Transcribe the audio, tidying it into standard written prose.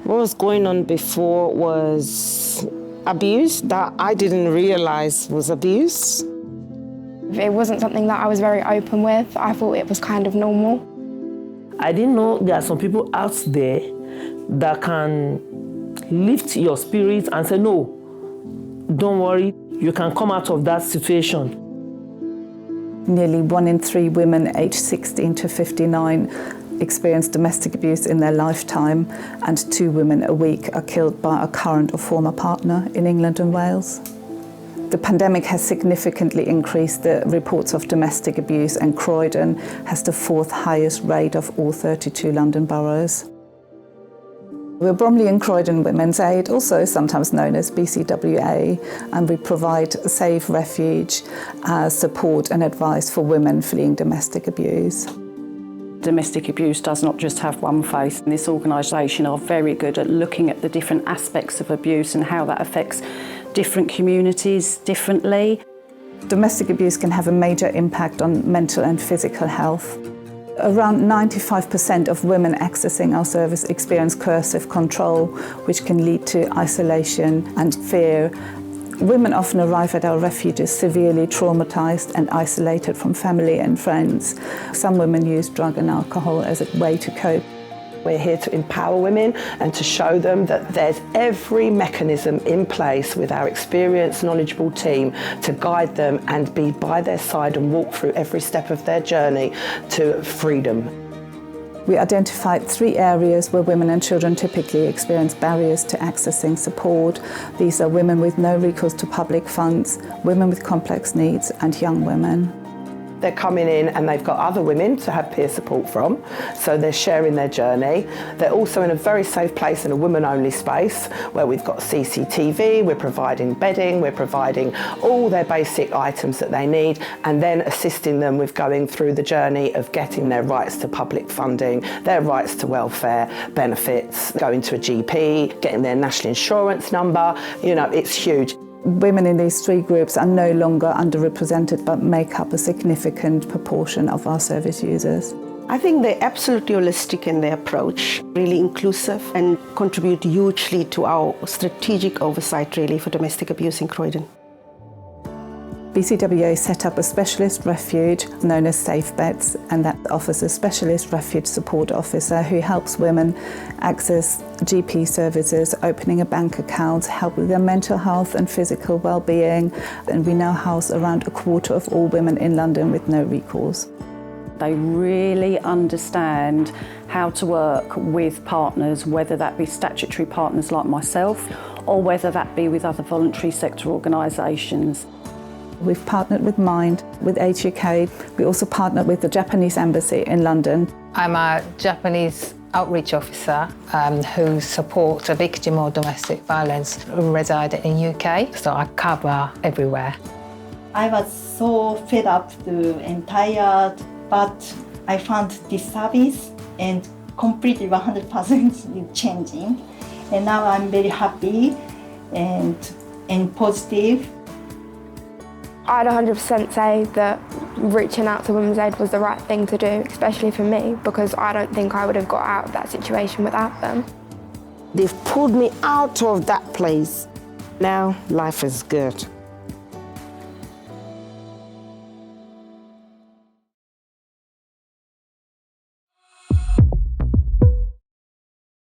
What was going on before was abuse that I didn't realize was abuse. It wasn't something that I was very open with. I thought it was kind of normal. I didn't know there are some people out there that can lift your spirit and say, no, don't worry, you can come out of that situation. Nearly 1 in 3 women aged 16 to 59 experience domestic abuse in their lifetime, and 2 women a week are killed by a current or former partner in England and Wales. The pandemic has significantly increased the reports of domestic abuse, and Croydon has the 4th highest rate of all 32 London boroughs. We're Bromley and Croydon Women's Aid, also sometimes known as BCWA, and we provide safe refuge, support and advice for women fleeing domestic abuse. Domestic abuse does not just have one face. This organisation are very good at looking at the different aspects of abuse and how that affects different communities differently. Domestic abuse can have a major impact on mental and physical health. Around 95% of women accessing our service experience coercive control, which can lead to isolation and fear. Women often arrive at our refuges severely traumatised and isolated from family and friends. Some women use drug and alcohol as a way to cope. We're here to empower women and to show them that there's every mechanism in place with our experienced, knowledgeable team to guide them and be by their side and walk through every step of their journey to freedom. We identified 3 areas where women and children typically experience barriers to accessing support. These are women with no recourse to public funds, women with complex needs, and young women. They're coming in and they've got other women to have peer support from, so they're sharing their journey. They're also in a very safe place in a women-only space where we've got CCTV, we're providing bedding, we're providing all their basic items that they need, and then assisting them with going through the journey of getting their rights to public funding, their rights to welfare benefits, going to a GP, getting their national insurance number. You know, it's huge. Women in these 3 groups are no longer underrepresented but make up a significant proportion of our service users. I think they're absolutely holistic in their approach, really inclusive, and contribute hugely to our strategic oversight really for domestic abuse in Croydon. BCWA set up a specialist refuge known as Safebeds, and that offers a specialist refuge support officer who helps women access GP services, opening a bank account, help with their mental health and physical well-being. And we now house around 1/4 of all women in London with no recourse. They really understand how to work with partners, whether that be statutory partners like myself or whether that be with other voluntary sector organisations. We've partnered with Mind, with Age UK. We also partnered with the Japanese Embassy in London. I'm a Japanese outreach officer who supports a victim of domestic violence who reside in UK, so I cover everywhere. I was so fed up and tired, but I found this service and completely 100% changing. And now I'm very happy and positive. I'd 100% say that reaching out to Women's Aid was the right thing to do, especially for me, because I don't think I would have got out of that situation without them. They've pulled me out of that place. Now life is good.